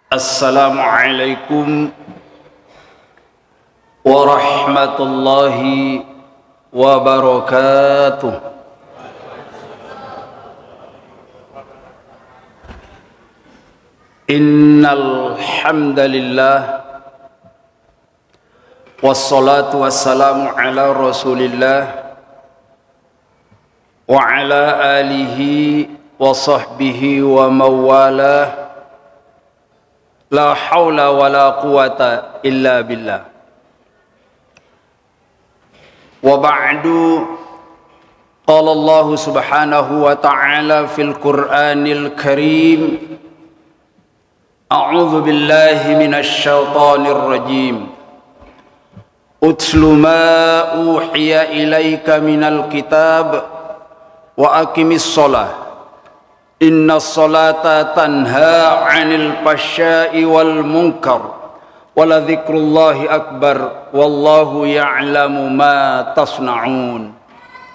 Assalamualaikum warahmatullahi wabarakatuh. Innal hamdalillah wassalatu wassalamu ala Rasulillah wa ala alihi wa sahbihi wa mawalah. La haula wa la quwata illa billah. Wa ba'du, qala Allah subhanahu wa ta'ala fil Qur'anil Karim, a'udzu billahi minasy syaithanir rajim. Utlu ma uhiya ilaika minal kitab wa aqimis shalah. Inna salata tanha 'anil fahsya'i wal munkar wala dzikrullahi akbar wallahu ya'lamu ma tasna'un.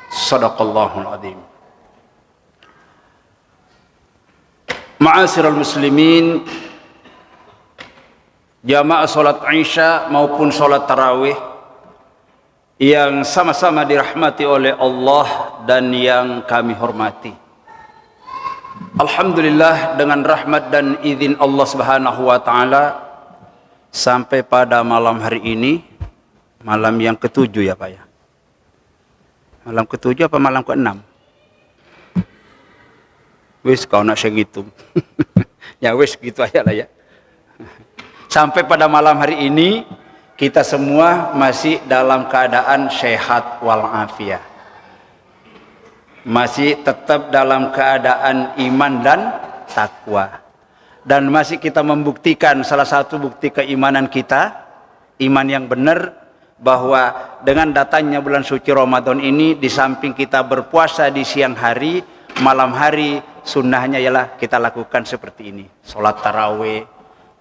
Shadaqallahul azim. Ma'asyiral muslimin, jamaah salat Isya maupun salat tarawih yang sama-sama dirahmati oleh Allah dan yang kami hormati. Alhamdulillah, dengan rahmat dan izin Allah Subhanahu wa ta'ala, sampai pada malam hari ini, malam yang ketujuh ya Pak ya? Malam ketujuh apa malam keenam? Wis kau nak saya ngitung. Ya wis gitu aja lah ya. Sampai pada malam hari ini, kita semua masih dalam keadaan sehat walafiat. Masih tetap dalam keadaan iman dan takwa, dan masih kita membuktikan salah satu bukti keimanan kita, iman yang benar, bahwa dengan datangnya bulan suci Ramadan ini, di samping kita berpuasa di siang hari, malam hari sunnahnya ialah kita lakukan seperti ini: sholat tarawih,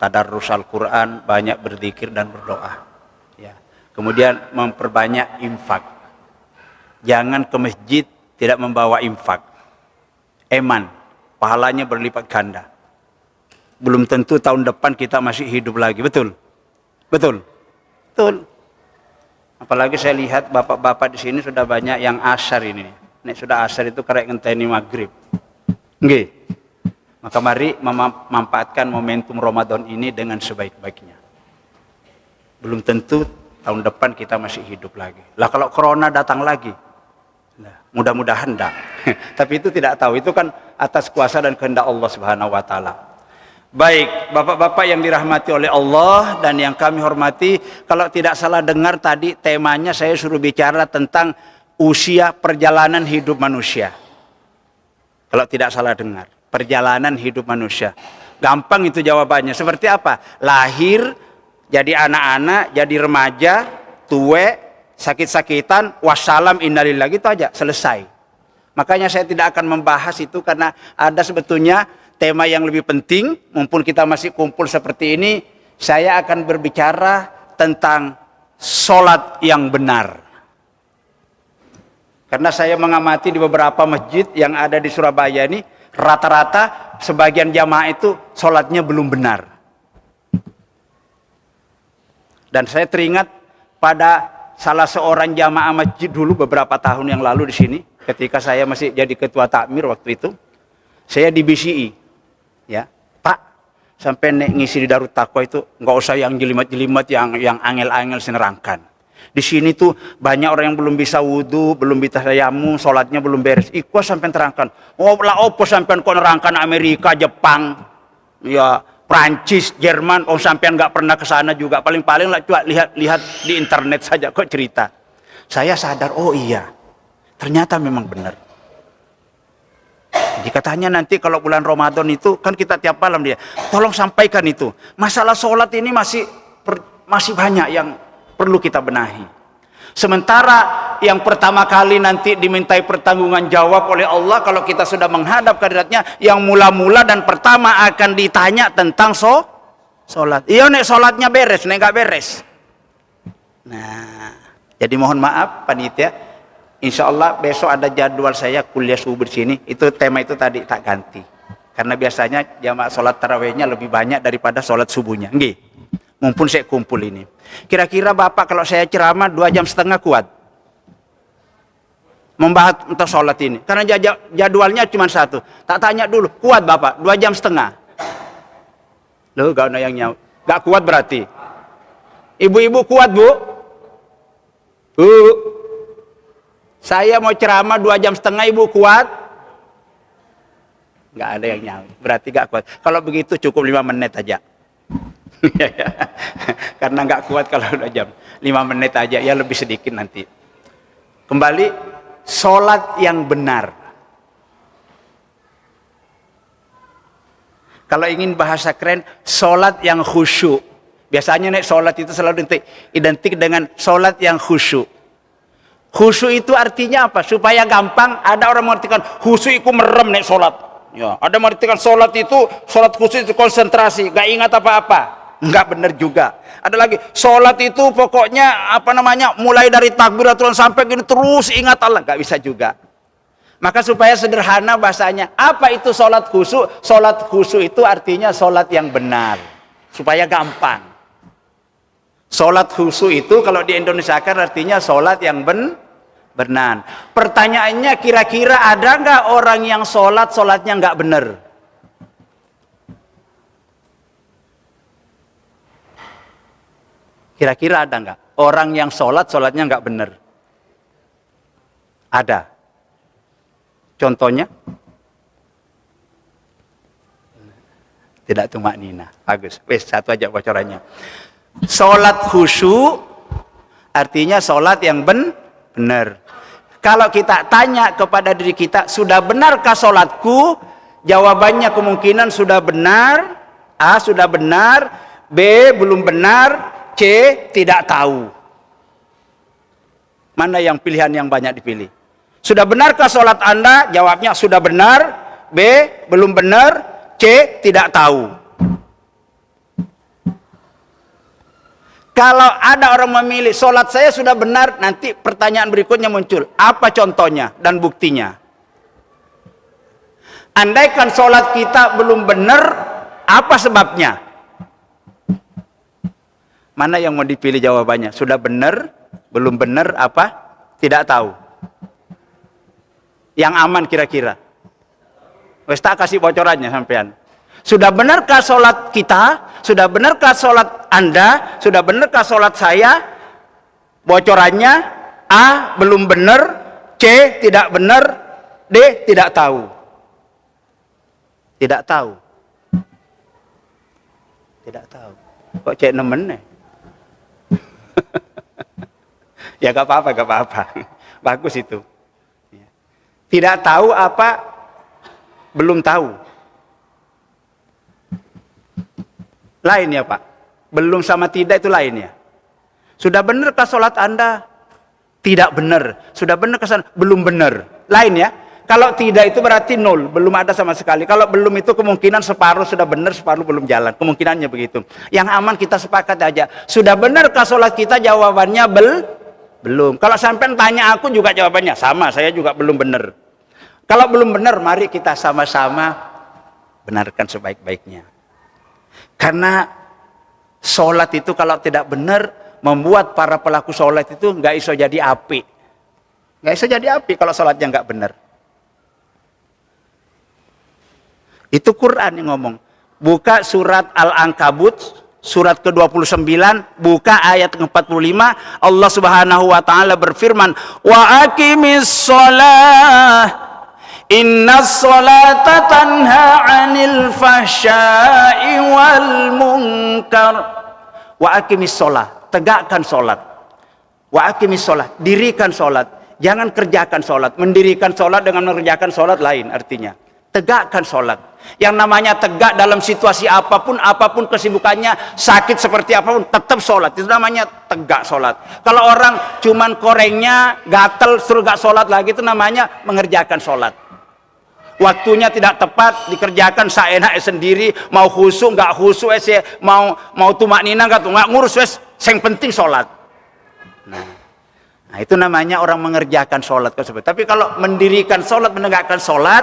tadarrus Al-Quran, banyak berzikir dan berdoa ya. Kemudian memperbanyak infak, jangan ke masjid tidak membawa infak, eman, pahalanya berlipat ganda. Belum tentu tahun depan kita masih hidup lagi, betul? Betul? Betul. Apalagi saya lihat bapak-bapak di sini sudah banyak yang asar ini. Nek sudah asar itu karek ngenteni maghrib. Nggih. Maka mari memanfaatkan momentum Ramadan ini dengan sebaik-baiknya. Belum tentu tahun depan kita masih hidup lagi. Lah kalau corona datang lagi, mudah-mudahan enggak. Tapi itu tidak tahu, itu kan atas kuasa dan kehendak Allah Subhanahu wa taala. Baik, bapak-bapak yang dirahmati oleh Allah dan yang kami hormati, kalau tidak salah dengar tadi temanya saya suruh bicara tentang usia perjalanan hidup manusia. Kalau tidak salah dengar, perjalanan hidup manusia. Gampang itu jawabannya. Seperti apa? Lahir, jadi anak-anak, jadi remaja, tua, sakit-sakitan, wassalam, innalillah, gitu aja, selesai. Makanya saya tidak akan membahas itu, karena ada sebetulnya tema yang lebih penting. Mumpun kita masih kumpul seperti ini, saya akan berbicara tentang sholat yang benar. Karena saya mengamati di beberapa masjid yang ada di Surabaya ini, rata-rata sebagian jamaah itu sholatnya belum benar. Dan saya teringat pada salah seorang jamaah masjid dulu beberapa tahun yang lalu di sini, ketika saya masih jadi ketua takmir waktu itu, saya di BCI, ya Pak, sampai nek ngisi di Darut Taqwa itu nggak usah yang jelimat-jelimat, yang angel-angel senerangkan. Di sini tuh banyak orang yang belum bisa wudhu, belum bisa tayammum, sholatnya belum beres. Ikut sampai terangkan, oh lah opo sampai kau nerangkan Amerika, Jepang, ya Prancis, Jerman, oh sampean nggak pernah ke sana juga, paling-paling lah coba lihat di internet saja kok cerita. Saya sadar, oh iya, ternyata memang benar. Jadi katanya nanti kalau bulan Ramadan itu kan kita tiap malam dia, tolong sampaikan itu. Masalah sholat ini masih banyak yang perlu kita benahi. Sementara yang pertama kali nanti dimintai pertanggungan jawab oleh Allah kalau kita sudah menghadap ke hadiratnya, yang mula-mula dan pertama akan ditanya tentang sholat. Iya nek sholatnya beres, nek nggak beres. Nah, jadi mohon maaf panitia, insya Allah besok ada jadwal saya kuliah subuh di sini. Itu tema itu tadi tak ganti. Karena biasanya jamaah sholat tarawihnya lebih banyak daripada sholat subuhnya. Nggih. Mumpun saya kumpul ini. Kira-kira Bapak kalau saya ceramah 2,5 jam kuat? Membahas untuk sholat ini. Karena jadwalnya cuma satu. Tak tanya dulu, kuat Bapak 2,5 jam? Loh, gak ada yang nyawa. Gak kuat berarti. Ibu-ibu kuat, Bu? Bu, saya mau ceramah 2,5 jam, Ibu kuat? Gak ada yang nyawa. Berarti gak kuat. Kalau begitu cukup 5 menit aja. Karena nggak kuat kalau 2 jam, 5 menit aja ya, lebih sedikit nanti. Kembali, sholat yang benar. Kalau ingin bahasa keren, sholat yang khusyuk. Biasanya nih sholat itu selalu identik dengan sholat yang khusyuk. Khusyuk itu artinya apa? Supaya gampang, ada orang mengartikan khusyuk itu merem nih sholat. Ya, ada mengartikan sholat itu, sholat khusyuk itu konsentrasi, gak ingat apa-apa. Enggak benar juga. Ada lagi, sholat itu pokoknya apa namanya, mulai dari takbiratul sampai gini terus ingat Allah. Enggak bisa juga. Maka supaya sederhana bahasanya, apa itu sholat khusyuk? Sholat khusyuk itu artinya sholat yang benar. Supaya gampang. Sholat khusyuk itu kalau di Indonesia kan artinya sholat yang benar. Pertanyaannya, kira-kira ada nggak orang yang sholatnya nggak benar? Kira-kira ada nggak orang yang sholatnya nggak benar? Ada. Contohnya? Tidak tumak nina. Bagus. Wes, satu aja bocorannya. Sholat khusyuk artinya sholat yang benar. Kalau kita tanya kepada diri kita, sudah benarkah sholatku? Jawabannya kemungkinan sudah benar. A, sudah benar. B, belum benar. C, tidak tahu. Mana yang pilihan yang banyak dipilih? Sudah benarkah sholat Anda? Jawabnya sudah benar. B, belum benar. C, tidak tahu. Kalau ada orang memilih sholat saya sudah benar, nanti pertanyaan berikutnya muncul. Apa contohnya dan buktinya? Andaikan sholat kita belum benar, apa sebabnya? Mana yang mau dipilih jawabannya? Sudah benar, belum benar, apa? Tidak tahu. Yang aman kira-kira. Wes tak kasih bocorannya sampean. Sudah benarkah sholat kita? Sudah benarkah sholat Anda? Sudah benarkah sholat saya? Bocorannya A, belum benar. C, tidak benar. D, tidak tahu. Tidak tahu. Tidak tahu. Kok cek nemen nih? Ya gak apa-apa. Bagus itu. Tidak tahu apa? Belum tahu. Lain ya Pak. Belum sama tidak itu lain ya. Sudah benarkah sholat Anda? Tidak benar. Sudah benarkah? Belum benar. Lain ya. Kalau tidak itu berarti 0, belum ada sama sekali. Kalau belum itu kemungkinan separuh sudah benar, separuh belum jalan. Kemungkinannya begitu. Yang aman kita sepakat aja. Sudah benarkah sholat kita? Jawabannya belum. Kalau sampai tanya aku juga jawabannya sama. Saya juga belum benar. Kalau belum benar, mari kita sama-sama benarkan sebaik-baiknya. Karena sholat itu kalau tidak benar, membuat para pelaku sholat itu nggak iso jadi api. Nggak iso jadi api kalau sholatnya nggak benar. Itu Quran yang ngomong. Buka surat Al-Ankabut, surat ke-29, buka ayat ke-45. Allah Subhanahu wa taala berfirman, "Wa aqimis shalah, innas sholata tanha 'anil fahsya'i wal munkar." Wa aqimis shalah, tegakkan salat. Wa aqimis shalah, dirikan salat. Jangan kerjakan salat. Mendirikan salat dengan mengerjakan salat lain artinya. Tegakkan salat. Yang namanya tegak dalam situasi apapun kesibukannya, sakit seperti apapun, tetap sholat. Itu namanya tegak sholat. Kalau orang cuman korengnya gatel suruh gak sholat lagi, itu namanya mengerjakan sholat. Waktunya tidak tepat, dikerjakan seenak sendiri, mau khusyuk gak khusyuk, mau tumak nina gak ngurus, yang penting sholat. Nah itu namanya orang mengerjakan sholat tersebut. Tapi kalau mendirikan sholat, menegakkan sholat,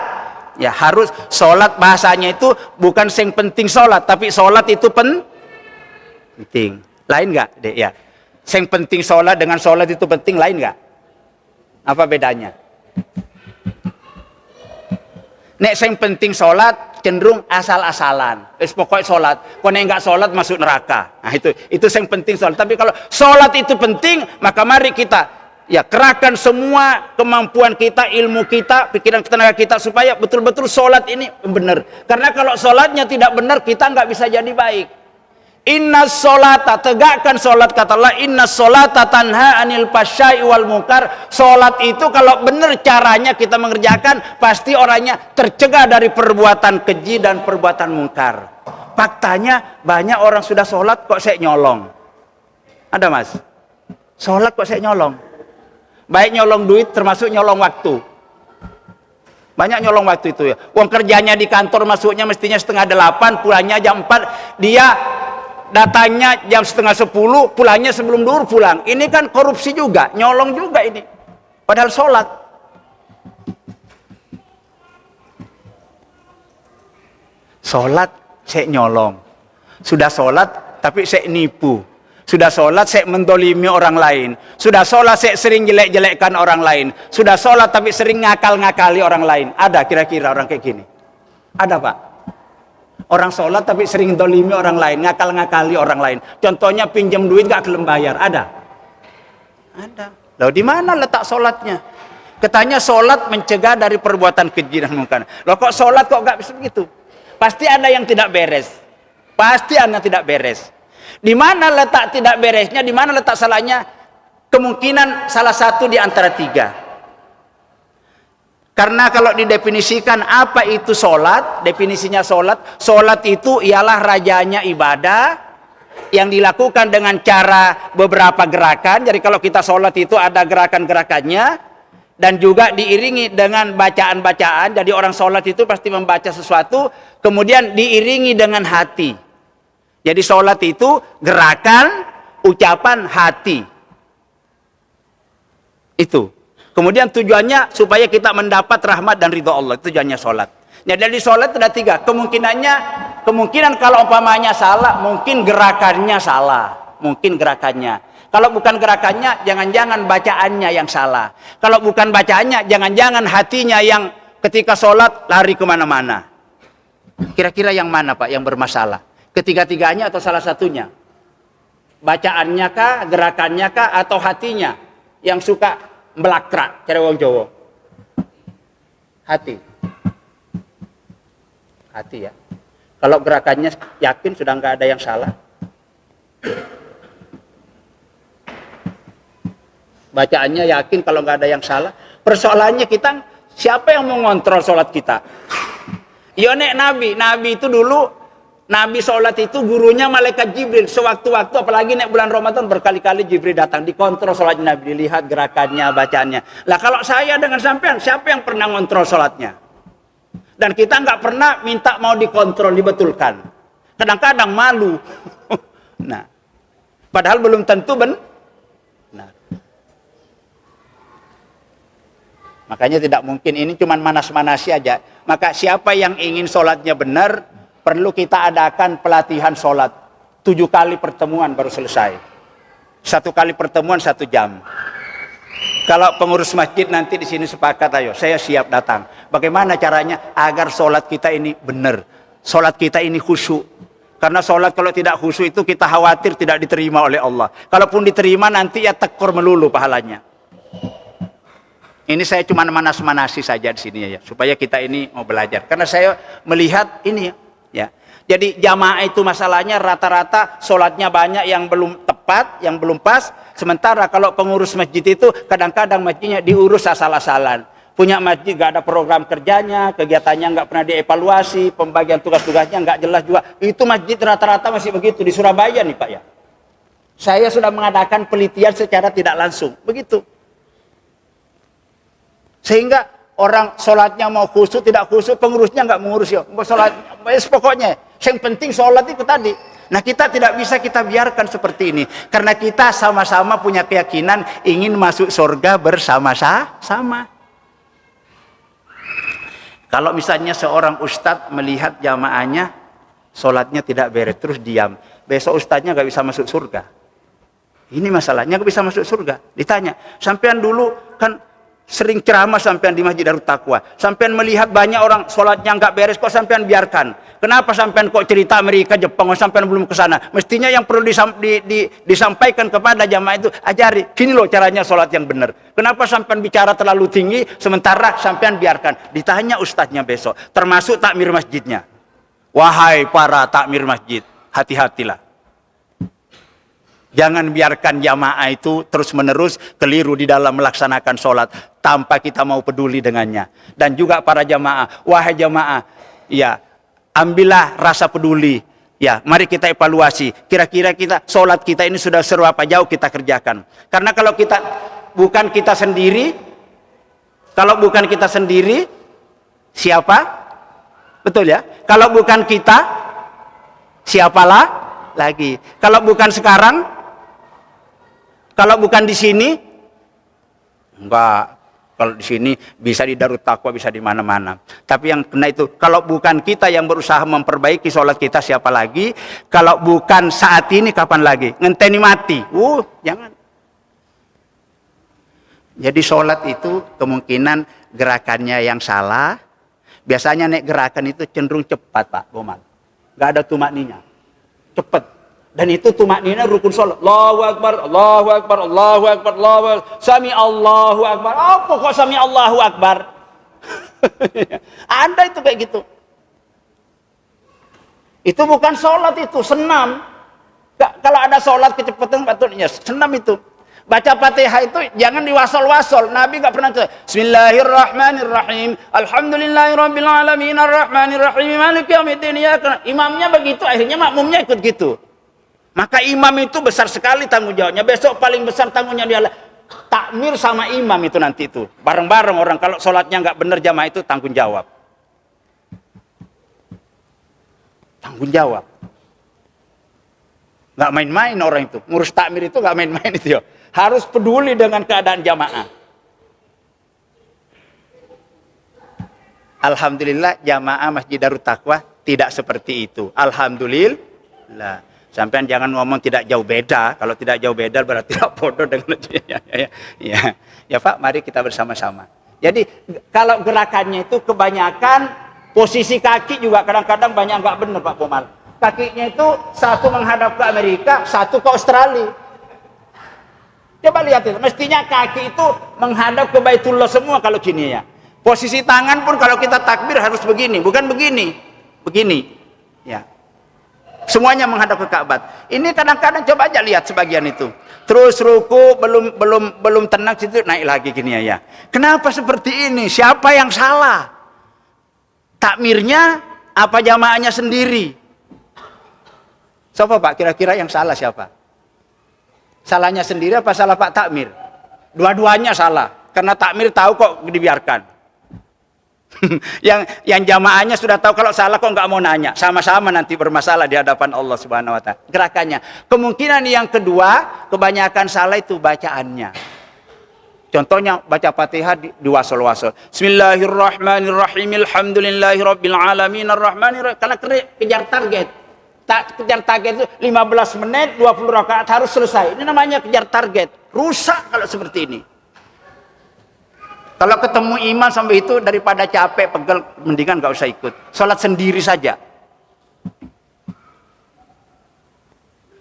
Ya harus sholat, bahasanya itu bukan yang penting sholat, tapi sholat itu penting. Lain nggak, Dek? Ya. Yang penting sholat dengan sholat itu penting, lain nggak? Apa bedanya? Nek yang penting sholat cenderung asal-asalan. Pokoknya sholat. Kalau nggak sholat masuk neraka. Nah itu yang penting sholat. Tapi kalau sholat itu penting, maka mari kita ya kerahkan semua kemampuan kita, ilmu kita, pikiran tenaga kita supaya betul-betul sholat ini benar. Karena kalau sholatnya tidak benar, kita nggak bisa jadi baik. Inna sholata, tegakkan sholat, kata Allah, inna sholata tanha anil fasyai wal munkar. Sholat itu kalau benar caranya kita mengerjakan, pasti orangnya tercegah dari perbuatan keji dan perbuatan mungkar. Faktanya banyak orang sudah sholat kok saya nyolong. Ada mas? Sholat kok saya nyolong. Baik nyolong duit termasuk nyolong waktu. Banyak nyolong waktu itu ya. Uang kerjanya di kantor masuknya mestinya 7:30, pulangnya jam 4. Dia datangnya jam 9:30, pulangnya sebelum duhur pulang. Ini kan korupsi juga, nyolong juga ini. Padahal sholat. Sholat saya nyolong. Sudah sholat tapi saya nipu. Sudah sholat saya mendolimi orang lain. Sudah sholat saya sering jelek-jelekkan orang lain. Sudah sholat tapi sering ngakal-ngakali orang lain. Ada kira-kira orang kayak gini? Ada Pak? Orang sholat tapi sering dolimi orang lain, ngakal-ngakali orang lain. Contohnya pinjam duit gak kelem bayar, ada? Ada. Lalu di mana letak sholatnya? Katanya sholat mencegah dari perbuatan keji dan mungkar. Loh kok sholat kok gak bisa begitu? Pasti ada yang tidak beres. Pasti ada yang tidak beres. Di mana letak tidak beresnya? Di mana letak salahnya? Kemungkinan salah satu di antara 3. Karena kalau didefinisikan apa itu sholat, definisinya sholat itu ialah rajanya ibadah yang dilakukan dengan cara beberapa gerakan. Jadi kalau kita sholat itu ada gerakan-gerakannya dan juga diiringi dengan bacaan-bacaan. Jadi orang sholat itu pasti membaca sesuatu, kemudian diiringi dengan hati. Jadi sholat itu gerakan, ucapan, hati. Itu. Kemudian tujuannya supaya kita mendapat rahmat dan ridho Allah. Tujuannya sholat. Ya, dari sholat ada 3. Kemungkinan kalau umpamanya salah, mungkin gerakannya salah. Mungkin gerakannya. Kalau bukan gerakannya, jangan-jangan bacaannya yang salah. Kalau bukan bacaannya, jangan-jangan hatinya yang ketika sholat lari kemana-mana. Kira-kira yang mana Pak yang bermasalah? Ketiga-tiganya atau salah satunya? Bacaannya kah, gerakannya kah, atau hatinya yang suka melakrak, cara wong Jawa? Hati ya. Kalau gerakannya yakin sudah nggak ada yang salah. Bacaannya yakin kalau nggak ada yang salah. Persoalannya kita, siapa yang mau ngontrol sholat kita? Ya nek Nabi itu dulu, Nabi sholat itu gurunya malaikat Jibril. Sewaktu-waktu, apalagi nek bulan Ramadan, berkali-kali Jibril datang dikontrol sholatnya Nabi, dilihat gerakannya, bacaannya. Lah kalau saya dengan sampean, siapa yang pernah ngontrol sholatnya? Dan kita nggak pernah minta mau dikontrol, dibetulkan. Kadang-kadang malu. Nah, padahal belum tentu benar. Makanya tidak mungkin, ini cuma manas-manasi aja. Maka siapa yang ingin sholatnya benar, perlu kita adakan pelatihan sholat. 7 kali pertemuan baru selesai. 1 kali pertemuan 1 jam. Kalau pengurus masjid nanti di sini sepakat, ayo saya siap datang. Bagaimana caranya agar sholat kita ini benar, sholat kita ini khusyuk. Karena sholat kalau tidak khusyuk itu kita khawatir tidak diterima oleh Allah. Kalaupun diterima nanti ya tekor melulu pahalanya. Ini saya cuma manas-manasi saja di sini ya, supaya kita ini mau belajar. Karena saya melihat ini ya. Jadi jamaah itu masalahnya rata-rata sholatnya banyak yang belum tepat, yang belum pas. Sementara kalau pengurus masjid itu kadang-kadang masjidnya diurus asal-asalan. Punya masjid gak ada program kerjanya, kegiatannya nggak pernah dievaluasi, pembagian tugas-tugasnya nggak jelas juga. Itu masjid rata-rata masih begitu di Surabaya nih Pak ya. Saya sudah mengadakan penelitian secara tidak langsung, begitu. Sehingga orang sholatnya mau khusyuk, tidak khusyuk, pengurusnya nggak mengurus ya. Sholat, pokoknya yang penting sholat itu tadi. Nah kita tidak bisa kita biarkan seperti ini. Karena kita sama-sama punya keyakinan ingin masuk surga bersama-sama. Kalau misalnya seorang ustadz melihat jamaahnya sholatnya tidak beres, terus diam, besok ustadznya nggak bisa masuk surga. Ini masalahnya, nggak bisa masuk surga. Ditanya, sampean dulu kan sering ceramah sampean di Masjid Darut Taqwa, sampean melihat banyak orang sholatnya nggak beres, kok sampean biarkan? Kenapa sampean kok cerita Amerika, Jepang, sampean belum ke sana? Mestinya yang perlu disampaikan kepada jamaah itu, ajari, gini loh caranya sholat yang benar. Kenapa sampean bicara terlalu tinggi, sementara sampean biarkan? Ditanya ustadznya besok, termasuk takmir masjidnya. Wahai para takmir masjid, hati-hatilah. Jangan biarkan jamaah itu terus-menerus keliru di dalam melaksanakan sholat tanpa kita mau peduli dengannya. Dan juga para jamaah, wahai jamaah, ya, ambillah rasa peduli. Ya, mari kita evaluasi. Kira-kira kita sholat kita ini sudah seberapa jauh kita kerjakan. Karena kalau kita bukan kita sendiri, siapa? Betul ya? Kalau bukan kita, siapalah lagi? Kalau bukan sekarang, kalau bukan di sini, enggak. Kalau di sini bisa di Darut Taqwa, bisa di mana-mana. Tapi yang kena itu, kalau bukan kita yang berusaha memperbaiki sholat kita, siapa lagi? Kalau bukan saat ini, kapan lagi? Ngenteni mati. Jangan. Jadi sholat itu kemungkinan gerakannya yang salah. Biasanya naik gerakan itu cenderung cepat, Pak Bomal. Nggak ada tumakninnya. Cepat. Dan itu tumakninnya rukun sholat. Allahu Akbar, Allahu Akbar, Allahu Akbar, Allahu Akbar. Sami Allahu Akbar. Apa kok sami Allahu Akbar? Ada itu kayak gitu. Itu bukan sholat, itu senam. Kalau ada sholat kecepatan patutnya senam itu. Baca Fatihah itu jangan diwasol-wasol. Nabi nggak pernah cerita. Bismillahirrahmanirrahim. Alhamdulillahirabbil alamin arrahmanirrahim maliki yaumiddin. Imamnya begitu, akhirnya makmumnya ikut gitu. Maka imam itu besar sekali tanggung jawabnya. Besok paling besar tanggung jawabnya adalah takmir sama imam itu nanti itu. Bareng-bareng orang kalau sholatnya nggak benar jamaah itu tanggung jawab. Tanggung jawab. Nggak main-main orang itu. Ngurus takmir itu nggak main-main itu ya. Harus peduli dengan keadaan jamaah. Alhamdulillah jamaah Masjid Darut Taqwa tidak seperti itu. Alhamdulillah. Sampai jangan ngomong tidak jauh beda. Kalau tidak jauh beda berarti tidak bodoh dengan ya Pak, mari kita bersama-sama. Jadi kalau gerakannya itu kebanyakan posisi kaki juga kadang-kadang banyak nggak benar Pak Bomal. Kakinya itu satu menghadap ke Amerika, satu ke Australia. Coba lihat itu. Mestinya kaki itu menghadap ke Baitullah semua kalau gini ya. Posisi tangan pun kalau kita takbir harus begini, bukan begini. Begini. Ya. Semuanya menghadap ke Ka'bah. Ini kadang-kadang coba aja lihat sebagian itu. Terus ruku belum tenang situ naik lagi gini ya. Kenapa seperti ini? Siapa yang salah? Takmirnya apa jamaahnya sendiri? Siapa Pak? Kira-kira yang salah siapa? Salahnya sendiri apa salah Pak Takmir? Dua-duanya salah. Karena takmir tahu kok dibiarkan. yang jamaahnya sudah tahu kalau salah kok nggak mau nanya, sama-sama nanti bermasalah di hadapan Allah Subhanahu wa taala. Gerakannya. Kemungkinan yang kedua, kebanyakan salah itu bacaannya. Contohnya baca Fatihah diwasol-wasol. Bismillahirrahmanirrahim. Alhamdulillahirabbil alamin arrahmanirrahim. Karena kejar target. Kejar target itu 15 menit 20 rakaat harus selesai. Ini namanya kejar target. Rusak kalau seperti ini. Kalau ketemu imam sampai itu daripada capek, pegel, mendingan nggak usah ikut. Sholat sendiri saja.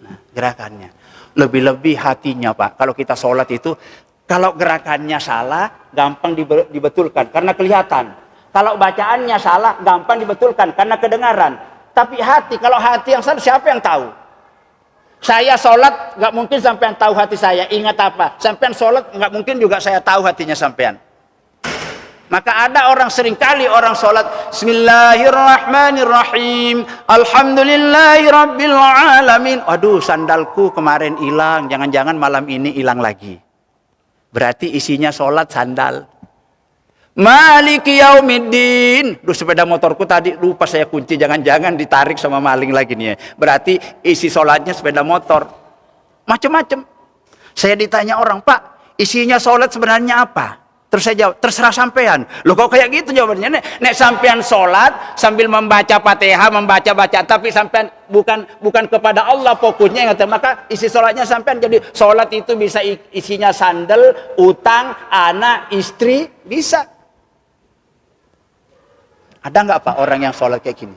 Nah, gerakannya. Lebih-lebih hatinya Pak. Kalau kita sholat itu, kalau gerakannya salah, gampang dibetulkan. Karena kelihatan. Kalau bacaannya salah, gampang dibetulkan. Karena kedengaran. Tapi hati, kalau hati yang salah, siapa yang tahu? Saya sholat, nggak mungkin sampean tahu hati saya. Ingat apa? Sampean sholat, nggak mungkin juga saya tahu hatinya sampean. Maka ada orang seringkali orang sholat Bismillahirrahmanirrahim Alhamdulillahirabbil alamin. Aduh, sandalku kemarin hilang, jangan-jangan malam ini hilang lagi. Berarti isinya sholat sandal. Maliki yaumiddin. Duh, sepeda motorku tadi lupa saya kunci, jangan-jangan ditarik sama maling lagi nih ya. Berarti isi sholatnya sepeda motor. Macam-macam. Saya ditanya orang, Pak, isinya sholat sebenarnya apa? Terus saya jawab, terserah sampean. Loh kok kayak gitu jawabannya? Nek sampean sholat sambil membaca Fatihah, membaca-baca, tapi sampean bukan kepada Allah fokusnya, maka isi sholatnya sampean jadi sholat itu bisa isinya sandal, utang, anak, istri, bisa. Ada nggak Pak orang yang sholat kayak gini?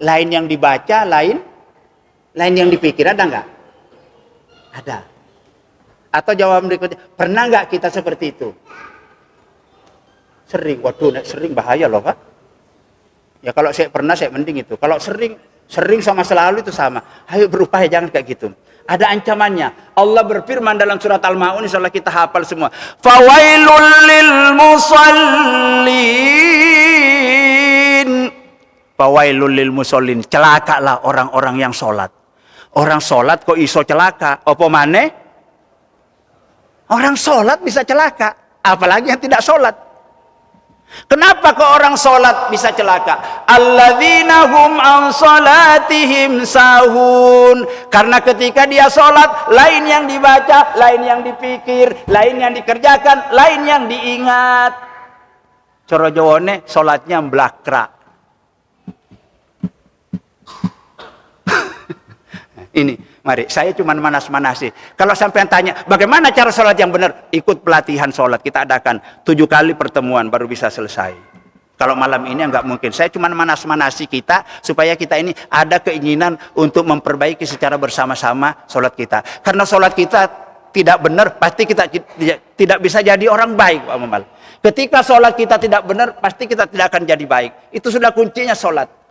Lain yang dibaca, lain yang dipikir, ada nggak? Ada. Atau jawaban berikutnya, pernah nggak kita seperti itu? Sering, waduh, sering bahaya loh Pak. Ya kalau saya pernah, saya mending itu. Kalau sering sama selalu itu sama. Ayo berupaya jangan kayak gitu. Ada ancamannya. Allah berfirman dalam surat Al-Ma'un, insyaallah kita hafal semua. Fawailul lil musallin. Fawailul lil musallin. Celakalah orang-orang yang sholat. Orang sholat kok iso celaka? Apa maneh? Orang sholat bisa celaka. Apalagi yang tidak sholat. Kenapa kok orang sholat bisa celaka? Alladzina hum an sholatihim sahun. Karena ketika dia sholat, lain yang dibaca, lain yang dipikir, lain yang dikerjakan, lain yang diingat. Coro Jawane sholatnya blakra. Ini, mari, saya cuma manas-manasi. Kalau sampai tanya, bagaimana cara sholat yang benar? Ikut pelatihan sholat, kita adakan 7 kali pertemuan baru bisa selesai. Kalau malam ini nggak mungkin. Saya cuma manas-manasi kita, supaya kita ini ada keinginan untuk memperbaiki secara bersama-sama sholat kita. Karena sholat kita tidak benar, pasti kita tidak bisa jadi orang baik, Pak Muhammad. Ketika sholat kita tidak benar, pasti kita tidak akan jadi baik. Itu sudah kuncinya sholat.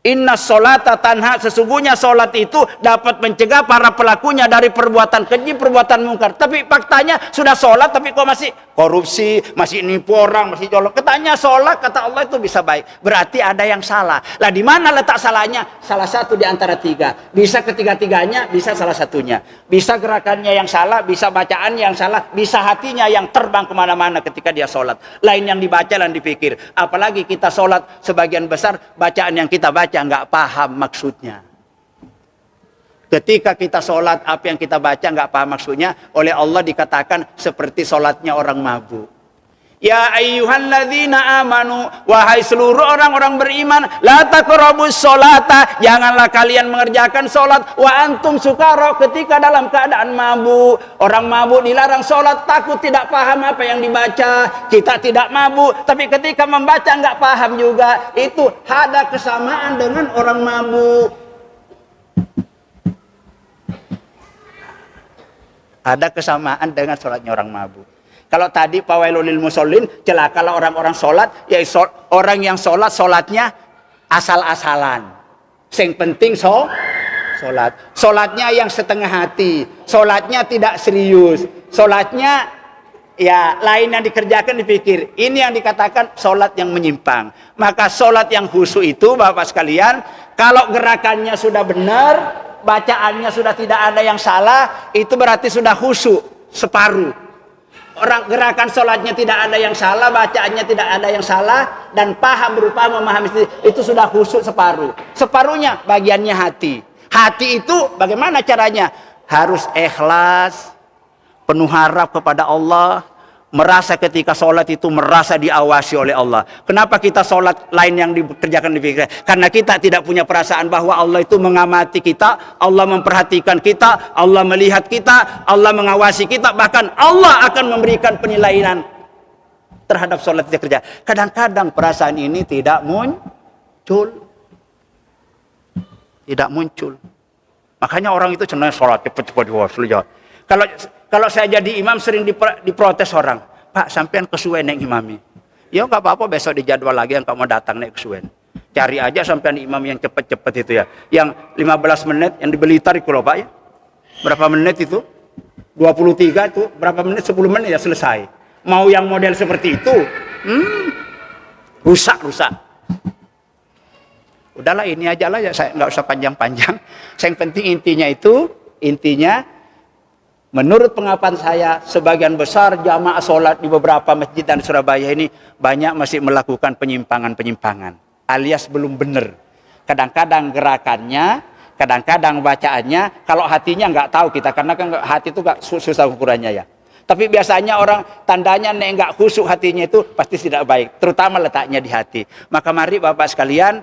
Inna sholata tanha, sesungguhnya sholat itu dapat mencegah para pelakunya dari perbuatan keji, perbuatan mungkar. Tapi faktanya sudah sholat tapi kok masih korupsi, masih nipu orang, masih colok. Katanya sholat, kata Allah itu bisa baik. Berarti ada yang salah. Lah di mana letak salahnya? Salah satu di antara 3. Bisa ketiga-tiganya, bisa salah satunya. Bisa gerakannya yang salah, bisa bacaan yang salah, bisa hatinya yang terbang kemana-mana ketika dia sholat. Lain yang dibaca dan dipikir. Apalagi kita sholat sebagian besar bacaan yang kita baca nggak paham maksudnya. Ketika kita sholat, apa yang kita baca nggak paham maksudnya, oleh Allah dikatakan seperti sholatnya orang mabuk. Ya ayyuhalladzina amanu, wahai seluruh orang-orang beriman, la taqrabus sholata, janganlah kalian mengerjakan sholat wa antum sukara, ketika dalam keadaan mabuk. Orang mabuk dilarang sholat, takut tidak paham apa yang dibaca. Kita tidak mabuk, tapi ketika membaca nggak paham juga. Itu ada kesamaan dengan orang mabuk. Ada kesamaan dengan sholatnya orang mabuk. Kalau tadi fawailul lil musallin, celakalah orang-orang sholat, ya orang yang sholatnya asal-asalan. Yang penting sholat. Sholatnya yang setengah hati, sholatnya tidak serius, sholatnya ya lain yang dikerjakan dipikir. Ini yang dikatakan sholat yang menyimpang. Maka sholat yang khusyuk itu, Bapak sekalian, kalau gerakannya sudah benar, bacaannya sudah tidak ada yang salah, itu berarti sudah khusyuk separuh. Orang gerakan sholatnya tidak ada yang salah, bacaannya tidak ada yang salah, dan paham berupa memahami itu sudah khusyuk separuh. Separuhnya bagiannya hati. Hati itu bagaimana caranya? Harus ikhlas, penuh harap kepada Allah, merasa ketika sholat itu merasa diawasi oleh Allah. Kenapa kita sholat lain yang dikerjakan di pikir? Karena kita tidak punya perasaan bahwa Allah itu mengamati kita, Allah memperhatikan kita, Allah melihat kita, Allah mengawasi kita, bahkan Allah akan memberikan penilaian terhadap sholat kita kerja. Kadang-kadang perasaan ini tidak muncul. Tidak muncul. Makanya orang itu cenderung sholat cepat-cepat. Kalau saya jadi imam sering diprotes orang, Pak sampean kesuwen yang imami. Ya nggak apa-apa, besok dijadwal lagi yang kamu datang naik kesuwen. Cari aja sampean imam yang cepet-cepet itu ya. Yang 15 menit yang di Blitar itu loh Pak ya. Berapa menit itu? 23 itu berapa menit? 10 menit ya selesai. Mau yang model seperti itu? Rusak. Udahlah ini aja lah ya, saya nggak usah panjang-panjang. Yang penting intinya menurut pengakuan saya, sebagian besar jamaah sholat di beberapa masjid dan Surabaya ini banyak masih melakukan penyimpangan-penyimpangan, alias belum benar. Kadang-kadang gerakannya, kadang-kadang bacaannya, kalau hatinya nggak tahu kita, karena kan hati itu nggak susah ukurannya ya. Tapi biasanya orang tandanya nek enggak khusyuk hatinya itu pasti tidak baik, terutama letaknya di hati. Maka mari Bapak sekalian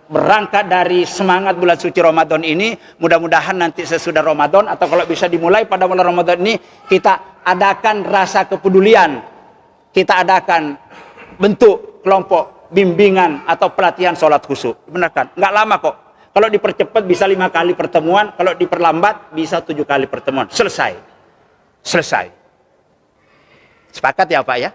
berangkat dari semangat bulan suci Ramadan ini, mudah-mudahan nanti sesudah Ramadan atau kalau bisa dimulai pada bulan Ramadan ini, kita adakan rasa kepedulian, kita adakan bentuk kelompok bimbingan atau pelatihan sholat khusyuk. Benar kan? Nggak lama kok. Kalau dipercepat bisa 5 kali pertemuan, kalau diperlambat bisa 7 kali pertemuan. Selesai. Sepakat ya Pak ya?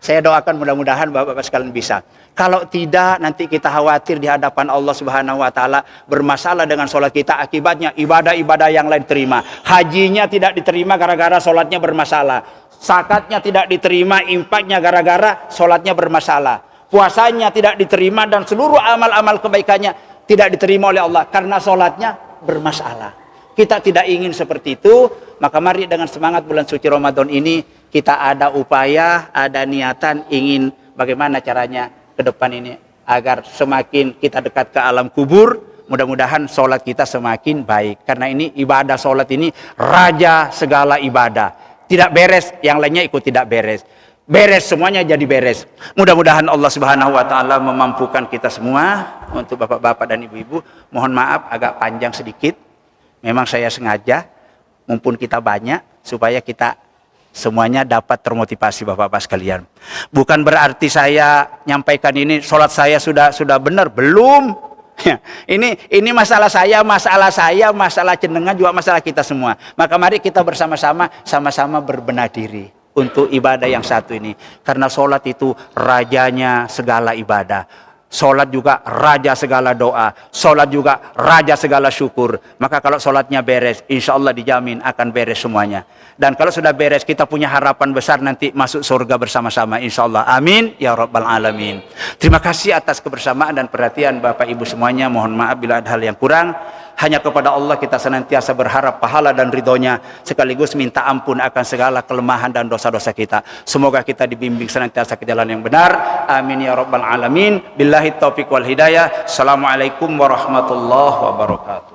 Saya doakan mudah-mudahan Bapak-Bapak sekalian bisa. Kalau tidak, nanti kita khawatir di hadapan Allah Subhanahu wa taala bermasalah dengan sholat kita, akibatnya ibadah-ibadah yang lain terima. Hajinya tidak diterima gara-gara sholatnya bermasalah. Zakatnya tidak diterima, infaknya gara-gara sholatnya bermasalah. Puasanya tidak diterima dan seluruh amal-amal kebaikannya tidak diterima oleh Allah karena sholatnya bermasalah. Kita tidak ingin seperti itu, maka mari dengan semangat bulan suci Ramadan ini kita ada upaya, ada niatan ingin bagaimana caranya ke depan ini agar semakin kita dekat ke alam kubur, mudah-mudahan sholat kita semakin baik. Karena ini ibadah sholat ini raja segala ibadah. Tidak beres, yang lainnya ikut tidak beres. Beres semuanya jadi beres. Mudah-mudahan Allah Subhanahu wa taala memampukan kita semua. Untuk bapak-bapak dan ibu-ibu, mohon maaf agak panjang sedikit. Memang saya sengaja, mumpun kita banyak, supaya kita semuanya dapat termotivasi bapak-bapak sekalian. Bukan berarti saya nyampaikan ini, sholat saya sudah benar, belum. Ini masalah saya, masalah jenengan juga masalah kita semua. Maka mari kita sama-sama berbenah diri untuk ibadah yang satu ini. Karena sholat itu rajanya segala ibadah. Sholat juga raja segala doa. Sholat juga raja segala syukur. Maka kalau sholatnya beres, insya Allah dijamin akan beres semuanya. Dan kalau sudah beres, kita punya harapan besar nanti masuk surga bersama-sama. Insya Allah. Amin. Ya Rabbal Alamin. Terima kasih atas kebersamaan dan perhatian Bapak Ibu semuanya. Mohon maaf bila ada hal yang kurang. Hanya kepada Allah kita senantiasa berharap pahala dan ridhonya, sekaligus minta ampun akan segala kelemahan dan dosa-dosa kita. Semoga kita dibimbing senantiasa ke jalan yang benar. Amin ya Rabbal Alamin. Billahi taufiq wal hidayah. Assalamualaikum warahmatullahi wabarakatuh.